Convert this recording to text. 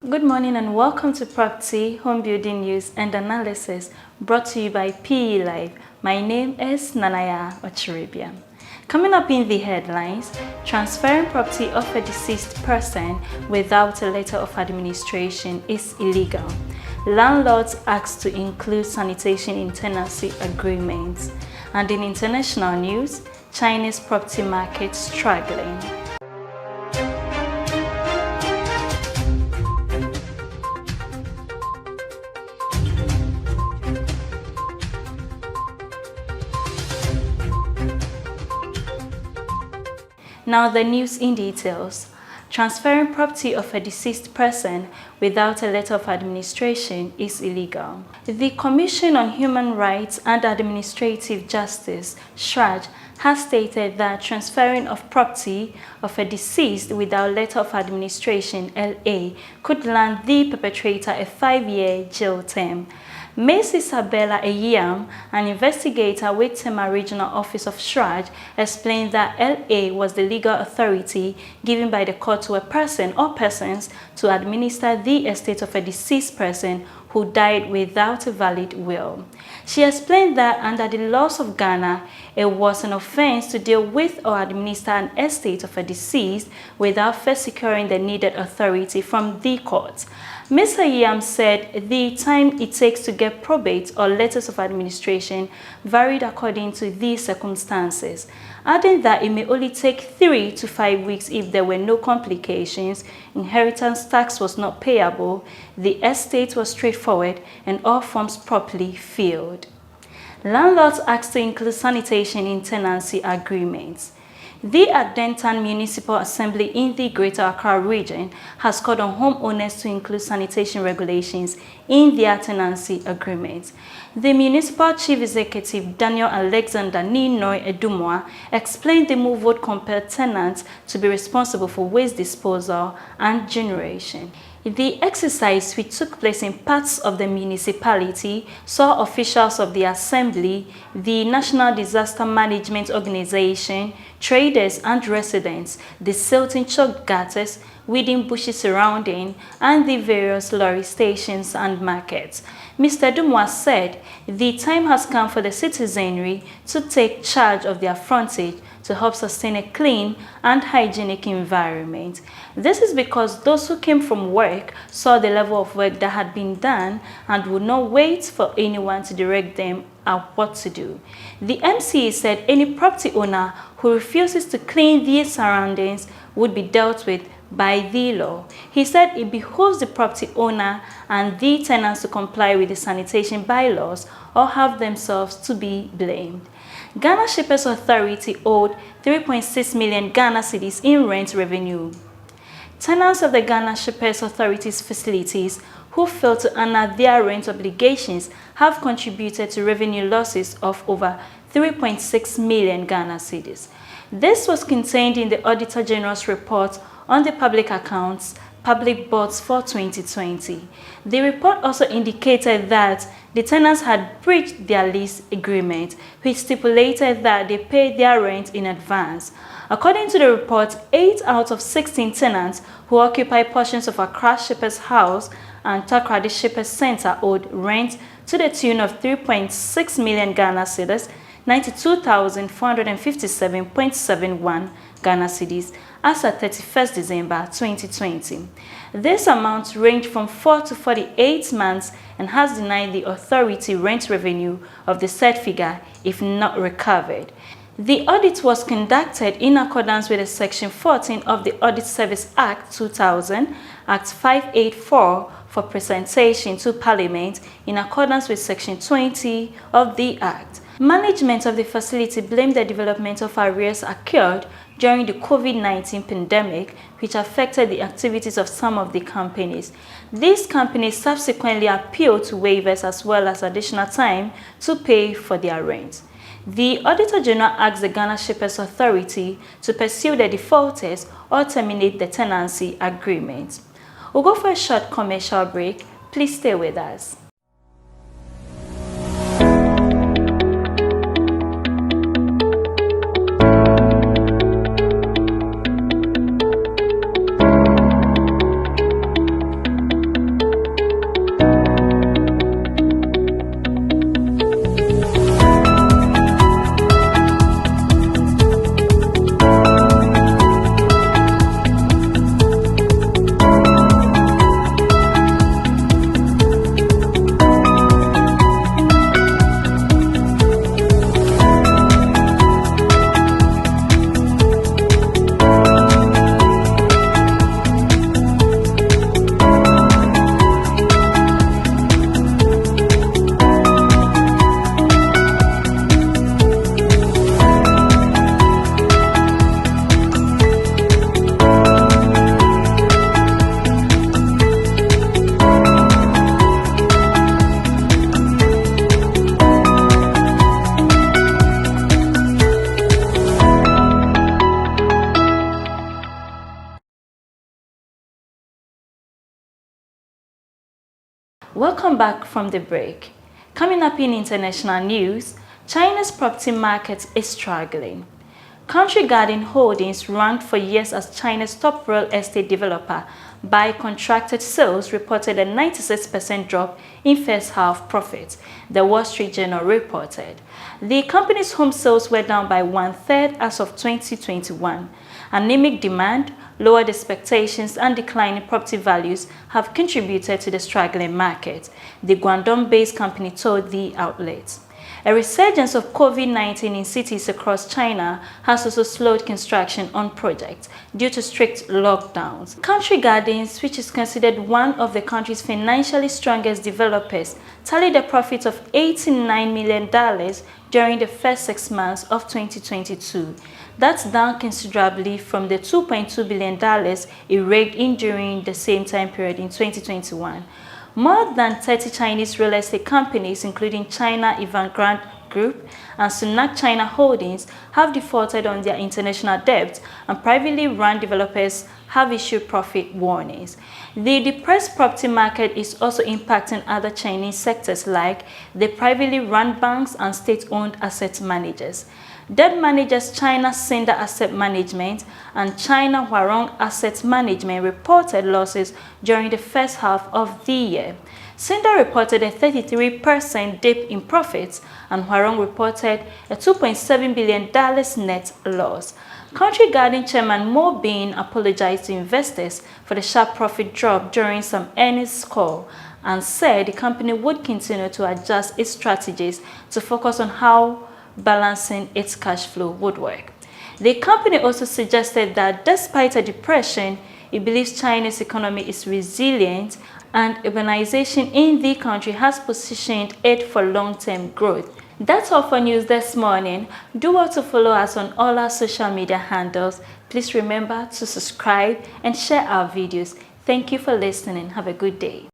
Good morning and welcome to Property, Home Building News and Analysis brought to you by PE Live. My name is Nanaya Ochiribia. Coming up in the headlines, transferring property of a deceased person without a letter of administration is illegal. Landlords asked to include sanitation in tenancy agreements. And in international news, Chinese property market struggling. Now the news in details. Transferring property of a deceased person without a letter of administration is illegal. The Commission on Human Rights and Administrative Justice, CHRAJ, has stated that transferring of property of a deceased without letter of administration, LA, could land the perpetrator a 5-year jail term. Ms. Isabella Eyam, an investigator with Tema Regional Office of CHRAJ, explained that LA was the legal authority given by the court to a person or persons to administer the estate of a deceased person who died without a valid will. She explained that under the laws of Ghana, it was an offense to deal with or administer an estate of a deceased without first securing the needed authority from the court. Ms. Ayam said the time it takes to get probate or letters of administration varied according to these circumstances, adding that it may only take 3 to 5 weeks if there were no complications, inheritance tax was not payable, the estate was straightforward, and all forms properly filled. Landlords asked to include sanitation in tenancy agreements. The Adentan Municipal Assembly in the Greater Accra region has called on homeowners to include sanitation regulations in their tenancy agreements. The Municipal Chief Executive Daniel Alexander Ninoy Edumwa explained the move would compel tenants to be responsible for waste disposal and generation. The exercise, which took place in parts of the municipality, saw officials of the Assembly, the National Disaster Management Organization, traders and residents, the silting chalk gutters, weeding bushes surrounding, and the various lorry stations and markets. Mr. Dumwa said the time has come for the citizenry to take charge of their frontage to help sustain a clean and hygienic environment. This is because those who came from work saw the level of work that had been done and would not wait for anyone to direct them on what to do. The MCE said any property owner who refuses to clean these surroundings would be dealt with by the law. He said it behooves the property owner and the tenants to comply with the sanitation bylaws or have themselves to be blamed. Ghana Shippers Authority owed 3.6 million Ghana cedis in rent revenue. Tenants of the Ghana Shippers Authority's facilities who failed to honor their rent obligations have contributed to revenue losses of over 3.6 million Ghana cedis. This was contained in the Auditor General's report on the public accounts, public boards for 2020. The report also indicated that the tenants had breached their lease agreement, which stipulated that they paid their rent in advance. According to the report, 8 out of 16 tenants who occupy portions of Accra Shippers House and Takoradi Shippers Center owed rent to the tune of 3.6 million Ghana cedis, 92,457.71 Ghana cedis as at 31st December 2020. This amount ranged from 4 to 48 months and has denied the authority rent revenue of the said figure if not recovered. The audit was conducted in accordance with Section 14 of the Audit Service Act 2000, Act 584, for presentation to Parliament in accordance with Section 20 of the Act. Management of the facility blamed the development of arrears occurred during the COVID-19 pandemic, which affected the activities of some of the companies. These companies subsequently appealed to waivers as well as additional time to pay for their rent. The Auditor General asked the Ghana Shippers Authority to pursue the defaulters or terminate the tenancy agreement. We'll go for a short commercial break. Please stay with us. Welcome back from the break. Coming up in international news, China's property market is struggling. Country Garden Holdings ranked for years as China's top real estate developer by contracted sales reported a 96% drop in first half profits, the Wall Street Journal reported. The company's home sales were down by 1/3 as of 2021. Anemic demand, lowered expectations and declining property values have contributed to the struggling market, the Guangdong-based company told the outlet. A resurgence of COVID-19 in cities across China has also slowed construction on projects due to strict lockdowns. Country Gardens, which is considered one of the country's financially strongest developers, tallied a profit of $89 million during the first 6 months of 2022. That's down considerably from the $2.2 billion it raked in during the same time period in 2021. More than 30 Chinese real estate companies, including China Evergrande Group and Sunac China Holdings, have defaulted on their international debt, and privately run developers have issued profit warnings. The depressed property market is also impacting other Chinese sectors like the privately run banks and state-owned asset managers. Debt managers China Cinder Asset Management and China Huarong Asset Management reported losses during the first half of the year. Cinder reported a 33% dip in profits, and Huarong reported a $2.7 billion net loss. Country Garden chairman Mo Bin apologized to investors for the sharp profit drop during some earnings call and said the company would continue to adjust its strategies to focus on how balancing its cash flow would work. The company also suggested that despite a depression, it believes China's economy is resilient and urbanization in the country has positioned it for long-term growth. That's all for news this morning. Do well to follow us on all our social media handles. Please remember to subscribe and share our videos. Thank you for listening. Have a good day.